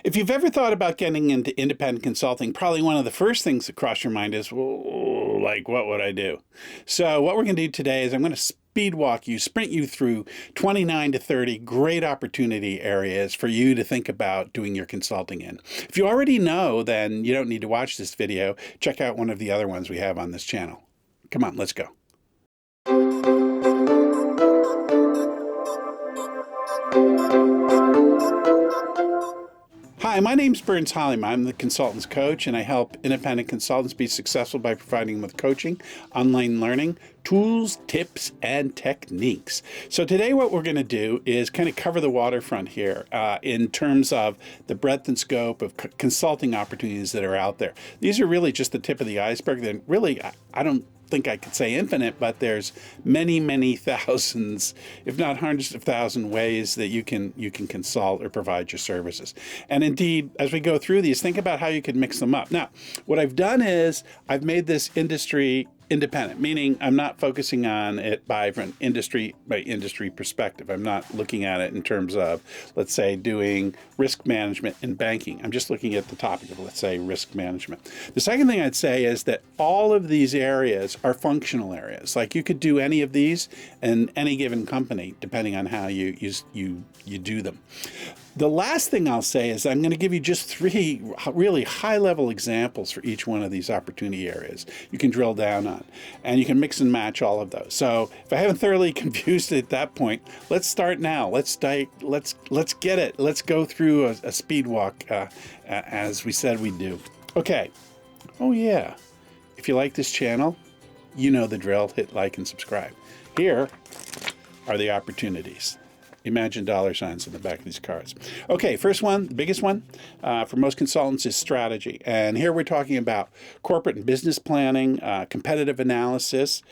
If you've ever thought about getting into independent consulting, probably one of the first things that cross your mind is, well, like, what would I do? So what we're going to do today is I'm going to speed walk you, sprint you through 29 to 30 great opportunity areas for you to think about doing your consulting in. If you already know, then you don't need to watch this video. Check out one of the other ones we have on this channel. Come on, let's go. Hi, my name's Burns Hollyman. I'm the consultant's coach, and I help independent consultants be successful by providing them with coaching, online learning, tools, tips, and techniques. So today what we're going to do is kind of cover the waterfront here in terms of the breadth and scope of consulting opportunities that are out there. These are really just the tip of the iceberg. Then really, I don't think I could say infinite, but there's many thousands, if not hundreds of thousands ways that you can consult or provide your services. And indeed, as we go through these, think about how you could mix them up. Now, what I've done is I've made this industry independent, meaning I'm not focusing on it from industry perspective. I'm not looking at it in terms of, let's say, doing risk management in banking. I'm just looking at the topic of, let's say, risk management. The second thing I'd say is that all of these areas are functional areas. Like you could do any of these in any given company, depending on how you do them. The last thing I'll say is I'm going to give you just 3 really high-level examples for each one of these opportunity areas you can drill down on, and you can mix and match all of those. So if I haven't thoroughly confused it at that point, let's start now. Let's get it. Let's go through a speed walk as we said we'd do. Okay. Oh yeah. If you like this channel, you know the drill. Hit like and subscribe. Here are the opportunities. Imagine dollar signs in the back of these cards. Okay, first one, the biggest one for most consultants is strategy. And here we're talking about corporate and business planning, competitive analysis,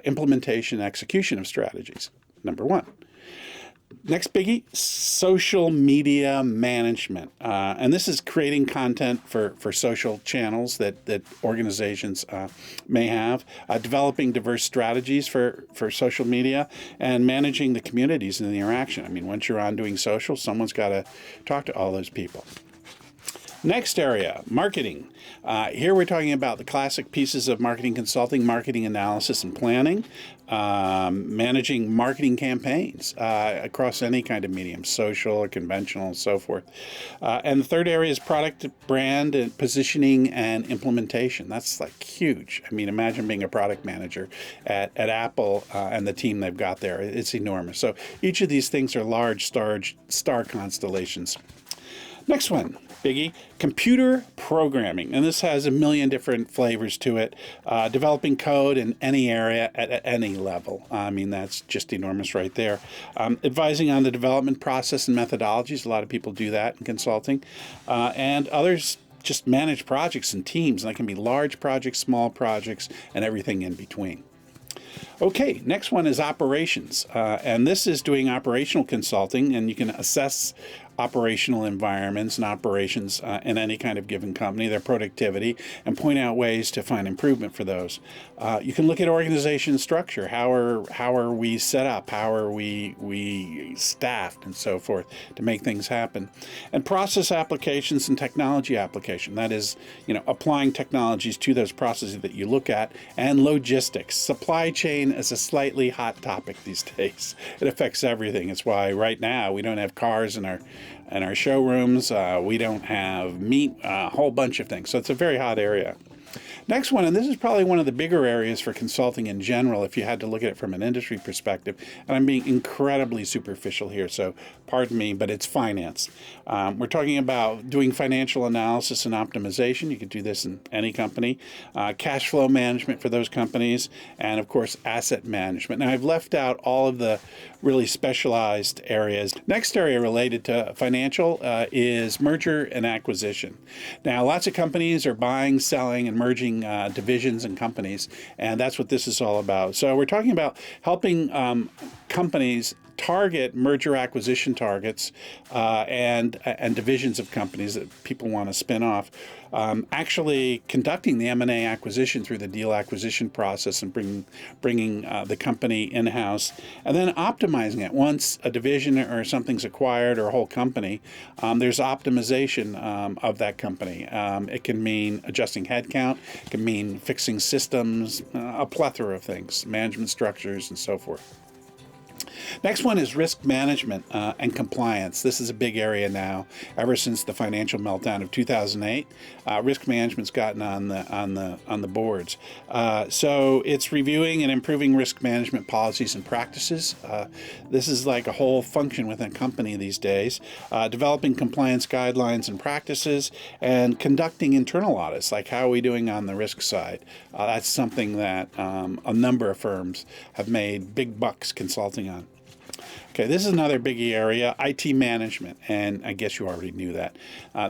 implementation, and execution of strategies. Number one. Next biggie, social media management. And this is creating content for social channels that organizations may have, developing diverse strategies for social media, and managing the communities and the interaction. I mean, once you're on doing social, someone's got to talk to all those people. Next area, marketing. Here we're talking about the classic pieces of marketing consulting, marketing analysis and planning, managing marketing campaigns across any kind of medium, social or conventional and so forth. And the third area is product, brand, and positioning and implementation. That's like huge. I mean, imagine being a product manager at Apple and the team they've got there. It's enormous. So each of these things are large star constellations. Next one, biggie, computer programming. And this has a million different flavors to it. Developing code in any area at any level. I mean, that's just enormous right there. Advising on the development process and methodologies. A lot of people do that in consulting. And others just manage projects and teams. And that can be large projects, small projects, and everything in between. Okay, next one is operations. And this is doing operational consulting, and you can assess operational environments and operations in any kind of given company, their productivity, and point out ways to find improvement for those. You can look at organization structure. How are we set up? How are we staffed and so forth to make things happen? And process applications and technology application. That is, applying technologies to those processes that you look at. And logistics. Supply chain is a slightly hot topic these days. It affects everything. It's why right now we don't have cars in our showrooms. We don't have meat, a whole bunch of things. So it's a very hot area. Next one, and this is probably one of the bigger areas for consulting in general if you had to look at it from an industry perspective, and I'm being incredibly superficial here, so pardon me, but it's finance. We're talking about doing financial analysis and optimization. You could do this in any company. Cash flow management for those companies, and of course, asset management. Now, I've left out all of the really specialized areas. Next area related to financial is merger and acquisition. Now, lots of companies are buying, selling, and merging divisions and companies, and that's what this is all about. So we're talking about helping companies target merger acquisition targets and divisions of companies that people want to spin off, actually conducting the M&A acquisition through the deal acquisition process and bringing the company in-house, and then optimizing it. Once a division or something's acquired or a whole company, there's optimization of that company. It can mean adjusting headcount, it can mean fixing systems, a plethora of things, management structures, and so forth. Next one is risk management and compliance. This is a big area now. Ever since the financial meltdown of 2008, risk management's gotten on the boards. So it's reviewing and improving risk management policies and practices. This is like a whole function within a company these days. Developing compliance guidelines and practices, and conducting internal audits, like how are we doing on the risk side. That's something that a number of firms have made big bucks consulting on. Okay, this is another biggie area, IT management, and I guess you already knew that.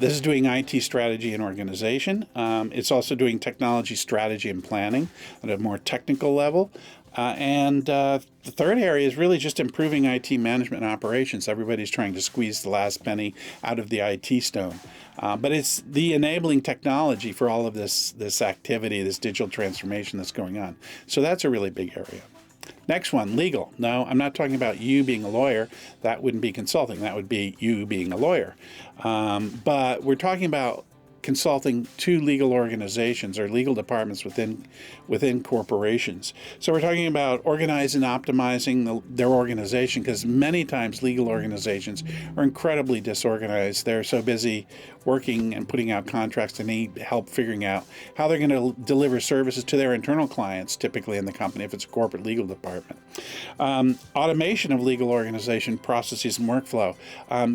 This is doing IT strategy and organization. It's also doing technology strategy and planning at a more technical level. And the third area is really just improving IT management and operations. Everybody's trying to squeeze the last penny out of the IT stone. But it's the enabling technology for all of this activity, this digital transformation that's going on. So that's a really big area. Next one, legal. No, I'm not talking about you being a lawyer. That wouldn't be consulting. That would be you being a lawyer. But we're talking about consulting to legal organizations or legal departments within corporations. So we're talking about organizing and optimizing their organization, because many times legal organizations are incredibly disorganized. They're so busy working and putting out contracts to need help figuring out how they're going to deliver services to their internal clients, typically in the company if it's a corporate legal department. Automation of legal organization processes and workflow.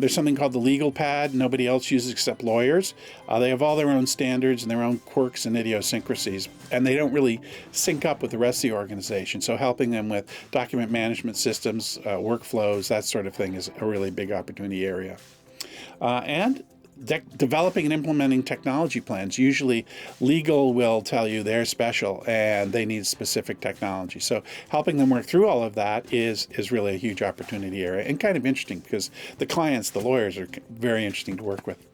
There's something called the legal pad. Nobody else uses except lawyers. They have all their own standards and their own quirks and idiosyncrasies, and they don't really sync up with the rest of the organization. So helping them with document management systems, workflows, that sort of thing is a really big opportunity area. And developing and implementing technology plans. Usually legal will tell you they're special and they need specific technology. So helping them work through all of that is really a huge opportunity area, and kind of interesting because the clients, the lawyers, are very interesting to work with.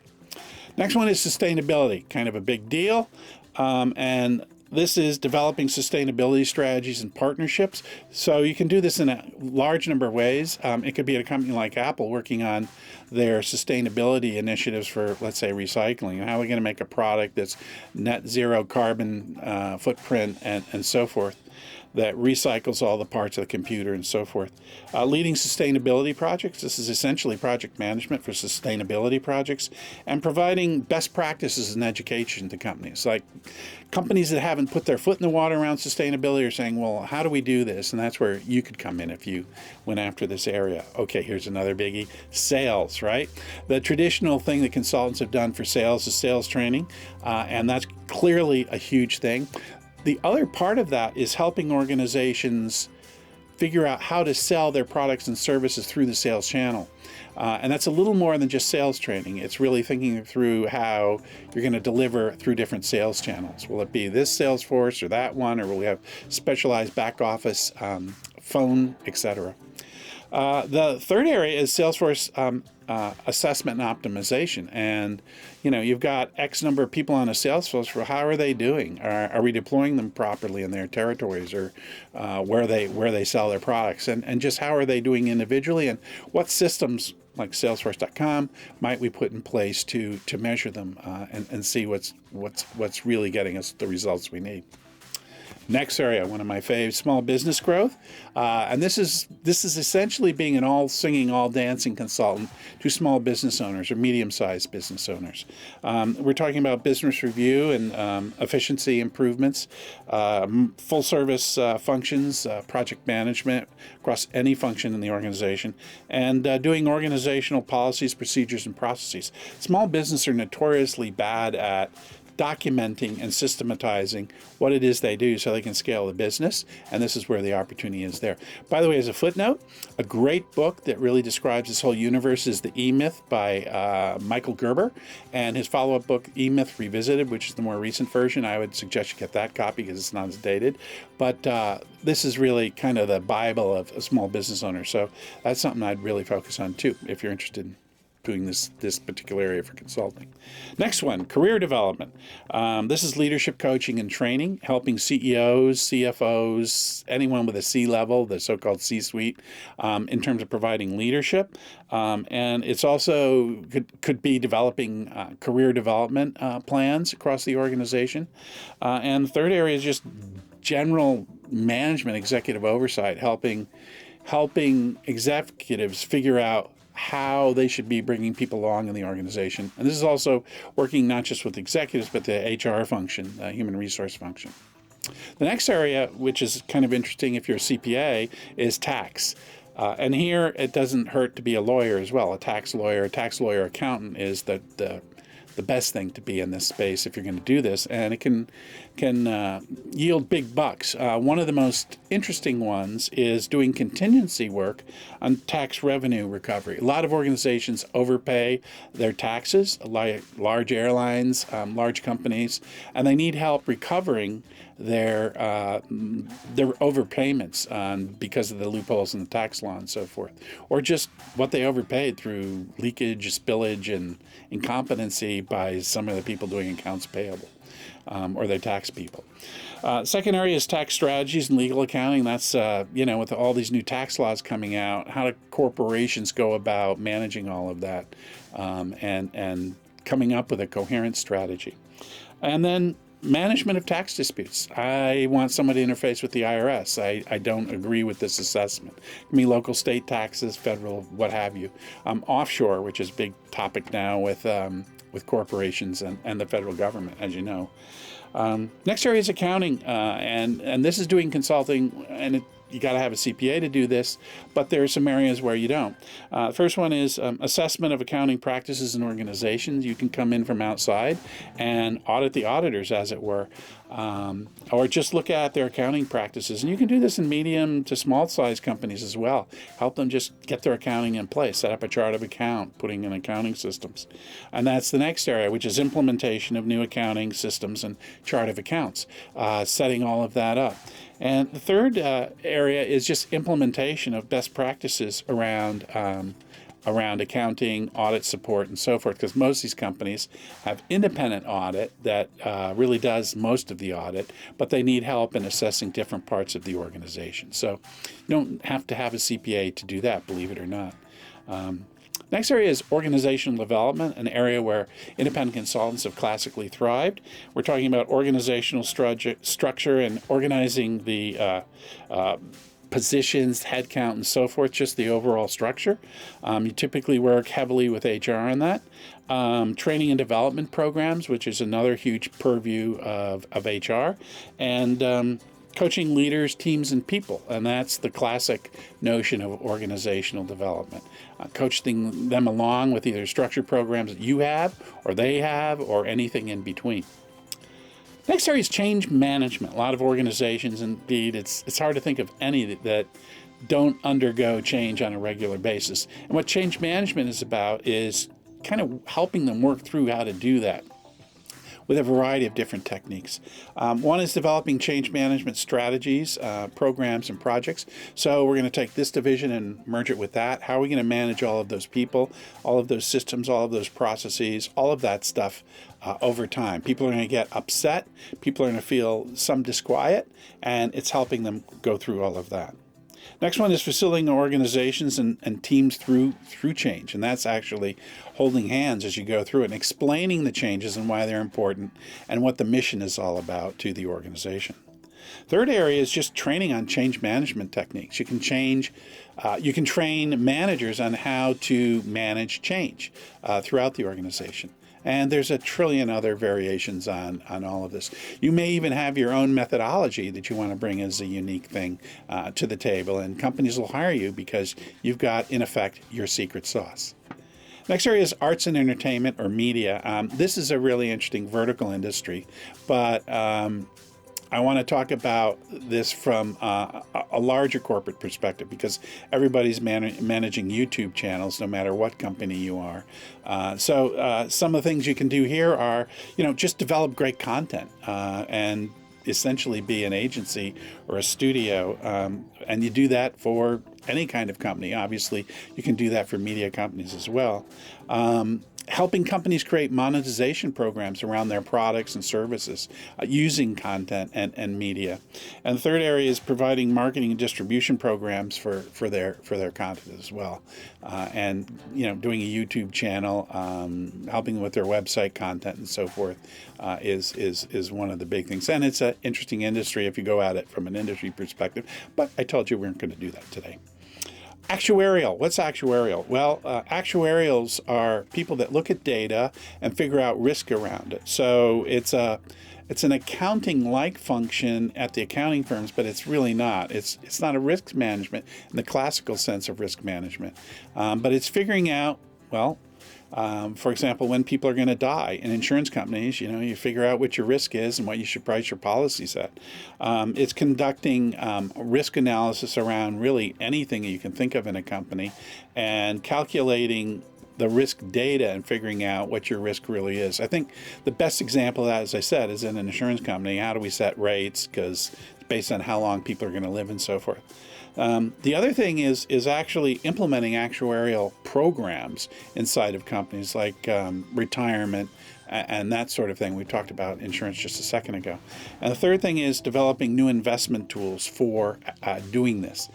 Next one is sustainability, kind of a big deal. And this is developing sustainability strategies and partnerships. So you can do this in a large number of ways. It could be at a company like Apple working on their sustainability initiatives for, let's say, recycling. How are we going to make a product that's net zero carbon footprint and so forth, that recycles all the parts of the computer and so forth. Leading sustainability projects. This is essentially project management for sustainability projects, and providing best practices and education to companies. Like companies that haven't put their foot in the water around sustainability are saying, well, how do we do this? And that's where you could come in if you went after this area. Okay, here's another biggie, sales, right? The traditional thing that consultants have done for sales is sales training, and that's clearly a huge thing. The other part of that is helping organizations figure out how to sell their products and services through the sales channel. And that's a little more than just sales training. It's really thinking through how you're going to deliver through different sales channels. Will it be this sales force or that one, or will we have specialized back office, phone, etc.? The third area is Salesforce assessment and optimization. And, you know, you've got X number of people on a Salesforce. For how are they doing? Are we deploying them properly in their territories, or where they sell their products? And just how are they doing individually? And what systems, like Salesforce.com, might we put in place to measure them and see what's really getting us the results we need? Next area, one of my faves, small business growth, and this is essentially being an all singing, all dancing consultant to small business owners or medium-sized business owners. We're talking about business review and efficiency improvements, full service functions, project management across any function in the organization, and doing organizational policies, procedures, and processes. Small business are notoriously bad at documenting and systematizing what it is they do so they can scale the business. And this is where the opportunity is there. By the way, as a footnote, a great book that really describes this whole universe is The E-Myth by Michael Gerber, and his follow-up book, E-Myth Revisited, which is the more recent version. I would suggest you get that copy because it's not as dated. But this is really kind of the Bible of a small business owner. So that's something I'd really focus on too, if you're interested in doing this particular area for consulting. Next one, career development. This is leadership coaching and training, helping CEOs, CFOs, anyone with a C level, the so-called C-suite, in terms of providing leadership. And it's also could be developing career development plans across the organization. And the third area is just general management, executive oversight, helping executives figure out how they should be bringing people along in the organization. And this is also working not just with executives, but the HR function, the human resource function. The next area, which is kind of interesting if you're a CPA, is tax. And here, it doesn't hurt to be a lawyer as well. A tax lawyer accountant is the best thing to be in this space if you're going to do this, and it can yield big bucks. One of the most interesting ones is doing contingency work on tax revenue recovery. A lot of organizations overpay their taxes, like large airlines, large companies, and they need help recovering their overpayments because of the loopholes in the tax law and so forth, or just what they overpaid through leakage, spillage, and incompetency by some of the people doing accounts payable, or their tax people. Second area is tax strategies and legal accounting. That's, with all these new tax laws coming out, how do corporations go about managing all of that, and coming up with a coherent strategy. And then management of tax disputes. I want somebody to interface with the IRS. I don't agree with this assessment. It can be local, state taxes, federal, what have you. Offshore, which is a big topic now with corporations and the federal government, as you know. Next area is accounting, and this is doing consulting, and you got to have a CPA to do this, but there are some areas where you don't. First one is assessment of accounting practices and organizations. You can come in from outside and audit the auditors, as it were, or just look at their accounting practices. And you can do this in medium to small size companies as well. Help them just get their accounting in place, set up a chart of account, putting in accounting systems. And that's the next area, which is implementation of new accounting systems and chart of accounts, setting all of that up. And the third area is just implementation of best practices around accounting, audit support, and so forth, because most of these companies have independent audit that really does most of the audit, but they need help in assessing different parts of the organization. So you don't have to have a CPA to do that, believe it or not. Next area is organizational development, an area where independent consultants have classically thrived. We're talking about organizational structure and organizing the positions, headcount, and so forth, just the overall structure. You typically work heavily with HR on that. Training and development programs, which is another huge purview of HR. And coaching leaders, teams, and people. And that's the classic notion of organizational development. Coaching them along with either structured programs that you have, or they have, or anything in between. Next area is change management. A lot of organizations, indeed, it's hard to think of any that don't undergo change on a regular basis. And what change management is about is kind of helping them work through how to do that with a variety of different techniques. One is developing change management strategies, programs, and projects. So we're going to take this division and merge it with that. How are we going to manage all of those people, all of those systems, all of those processes, all of that stuff over time? People are going to get upset. People are going to feel some disquiet, and it's helping them go through all of that. Next one is facilitating organizations and teams through change, and that's actually holding hands as you go through it and explaining the changes and why they're important and what the mission is all about to the organization. Third area is just training on change management techniques. You can train managers on how to manage change throughout the organization. And there's a trillion other variations on all of this. You may even have your own methodology that you want to bring as a unique thing to the table, and companies will hire you because you've got, in effect, your secret sauce. Next area is arts and entertainment or media. This is a really interesting vertical industry, but I want to talk about this from a larger corporate perspective, because everybody's managing YouTube channels, no matter what company you are. So some of the things you can do here are, just develop great content and essentially be an agency or a studio, and you do that for any kind of company. Obviously, you can do that for media companies as well. Helping companies create monetization programs around their products and services using content and media. And the third area is providing marketing and distribution programs for their content as well. And doing a YouTube channel, helping with their website content and so forth is one of the big things. And it's an interesting industry if you go at it from an industry perspective. But I told you we weren't going to do that today. Actuarial. What's actuarial? Well, actuarials are people that look at data and figure out risk around it. So it's an accounting-like function at the accounting firms, but it's really not. It's not a risk management in the classical sense of risk management, but it's figuring out, well, for example, when people are going to die in insurance companies, you figure out what your risk is and what you should price your policies at. It's conducting risk analysis around really anything you can think of in a company and calculating the risk data and figuring out what your risk really is. I think the best example of that, as I said, is in an insurance company. How do we set rates? Because it's based on how long people are going to live and so forth. The other thing is actually implementing actuarial programs inside of companies, like retirement and that sort of thing. We talked about insurance just a second ago. And the third thing is developing new investment tools for doing this,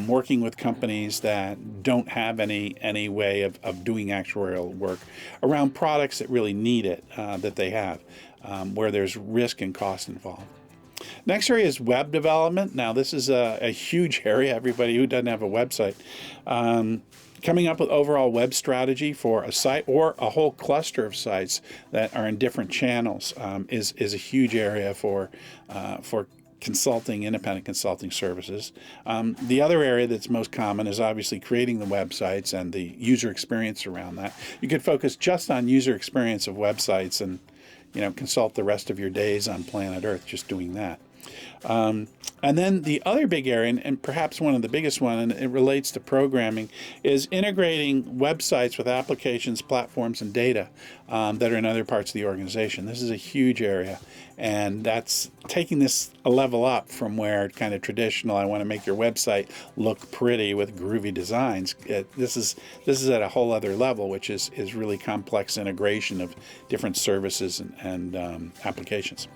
working with companies that don't have any way of doing actuarial work around products that really need it, that they have, where there's risk and cost involved. Next area is web development. Now, this is a huge area. Everybody who doesn't have a website. Coming up with overall web strategy for a site or a whole cluster of sites that are in different channels is a huge area for consulting, independent consulting services. The other area that's most common is obviously creating the websites and the user experience around that. You could focus just on user experience of websites and consult the rest of your days on planet Earth just doing that. And then the other big area, and perhaps one of the biggest one, and it relates to programming, is integrating websites with applications, platforms, and data that are in other parts of the organization. This is a huge area, and that's taking this a level up from where kind of traditional, I want to make your website look pretty with groovy designs. This is at a whole other level, which is really complex integration of different services and applications.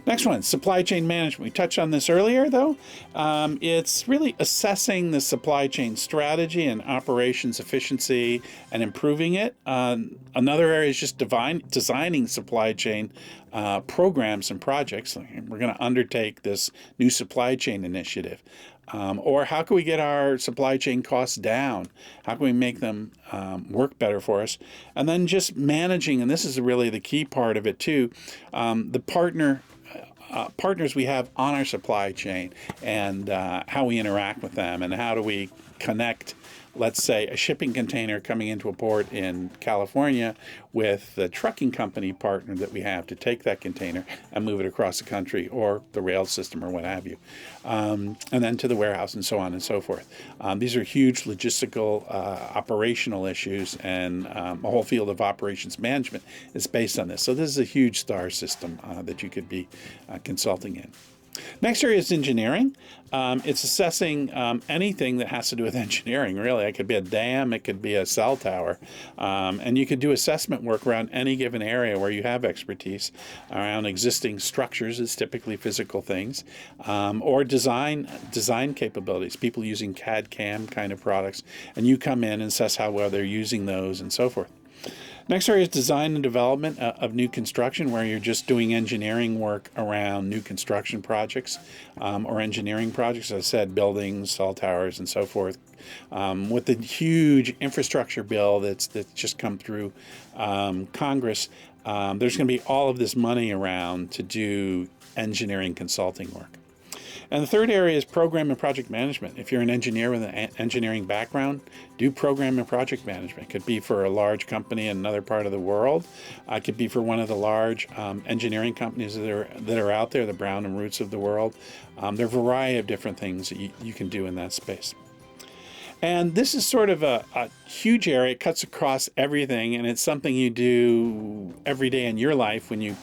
Next one, supply chain management. We touched on this earlier, though. It's really assessing the supply chain strategy and operations efficiency and improving it. Another area is just designing supply chain programs and projects. We're going to undertake this new supply chain initiative. Or how can we get our supply chain costs down? How can we make them work better for us? And then just managing, and this is really the key part of it too, the partners we have on our supply chain and how we interact with them, and how do we connect, let's say, a shipping container coming into a port in California with the trucking company partner that we have to take that container and move it across the country, or the rail system, or what have you, and then to the warehouse, and so on and so forth. These are huge logistical, operational issues, and a whole field of operations management is based on this. So this is a huge star system that you could be consulting in. Next area is engineering. It's assessing anything that has to do with engineering, really. It could be a dam, it could be a cell tower, and you could do assessment work around any given area where you have expertise around existing structures. It's typically physical things, or design capabilities, people using CAD, CAM kind of products, and you come in and assess how well they're using those and so forth. Next area is design and development of new construction, where you're just doing engineering work around new construction projects or engineering projects. As I said, buildings, cell towers, and so forth. With the huge infrastructure bill that's just come through Congress, there's going to be all of this money around to do engineering consulting work. And the third area is program and project management. If you're an engineer with an engineering background, do program and project management. It could be for a large company in another part of the world. It could be for one of the large engineering companies that are out there, the Brown and Roots of the world. There are a variety of different things that you can do in that space. And this is sort of a huge area. It cuts across everything, and it's something you do every day in your life when you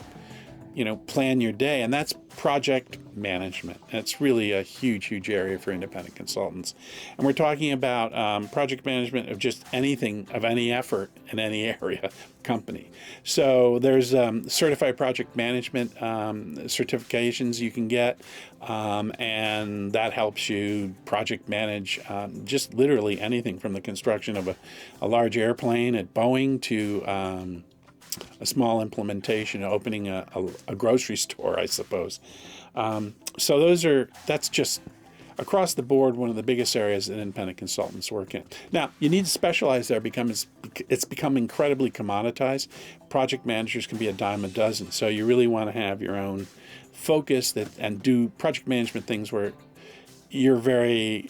plan your day, and that's project management. It's really a huge area for independent consultants. And we're talking about project management of just anything, of any effort in any area company. So there's certified project management certifications you can get, and that helps you project manage just literally anything from the construction of a large airplane at Boeing to a small implementation, opening a grocery store, I suppose. So that's just across the board one of the biggest areas that independent consultants work in. Now, you need to specialize there because it's become incredibly commoditized. Project managers can be a dime a dozen, so you really want to have your own focus and do project management things where you're very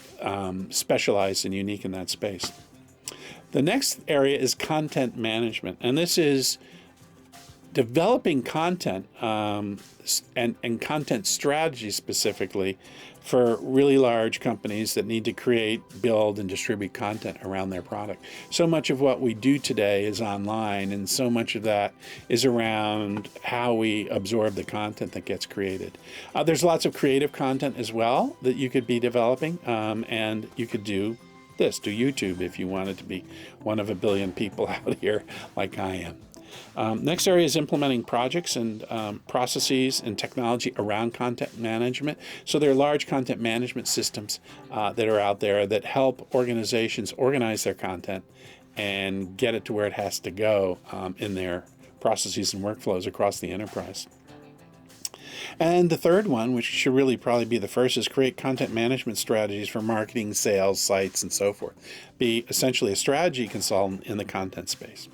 specialized and unique in that space. The next area is content management, and this is developing content and content strategy specifically for really large companies that need to create, build, and distribute content around their product. So much of what we do today is online, and so much of that is around how we absorb the content that gets created. There's lots of creative content as well that you could be developing, and you could do YouTube if you wanted to be one of a billion people out here like I am. Next area is implementing projects and processes and technology around content management. So there are large content management systems that are out there that help organizations organize their content and get it to where it has to go in their processes and workflows across the enterprise. And the third one, which should really probably be the first, is create content management strategies for marketing, sales, sites, and so forth. Be essentially a strategy consultant in the content space.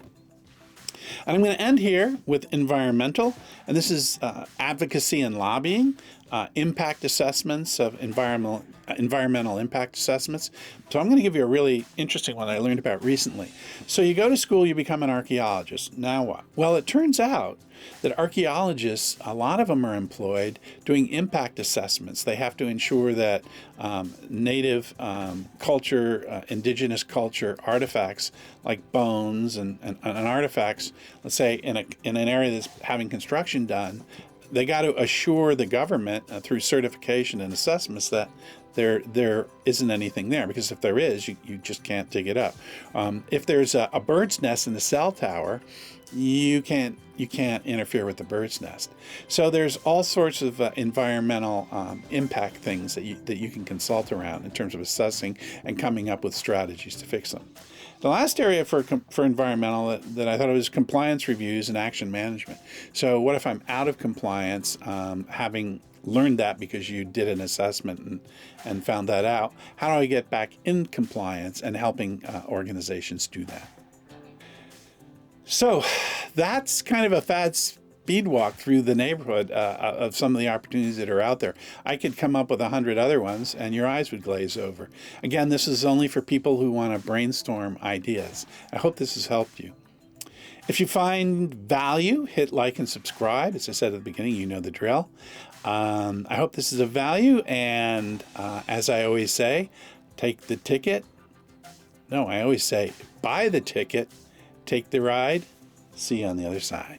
And I'm going to end here with environmental, and this is advocacy and lobbying, impact assessments of environmental impact assessments. So I'm going to give you a really interesting one I learned about recently. So you go to school, you become an archaeologist. Now what? Well, it turns out that archaeologists, a lot of them are employed doing impact assessments. They have to ensure that native culture, indigenous culture artifacts like bones and artifacts, let's say in an area that's having construction done, they got to assure the government through certification and assessments that there isn't anything there, because if there is, you just can't dig it up. If there's a bird's nest in the cell tower, you can't interfere with the bird's nest. So there's all sorts of environmental impact things that you can consult around in terms of assessing and coming up with strategies to fix them. The last area for environmental that I thought was compliance reviews and action management. So what if I'm out of compliance, having learned that because you did an assessment and found that out? How do I get back in compliance, and helping organizations do that? So that's kind of a speed walk through the neighborhood of some of the opportunities that are out there. I could come up with 100 other ones and your eyes would glaze over. Again, this is only for people who want to brainstorm ideas. I hope this has helped you. If you find value, hit like and subscribe. As I said at the beginning, you know the drill. I hope this is of value, and as I always say, take the ticket. No, I always say, buy the ticket, take the ride, see you on the other side.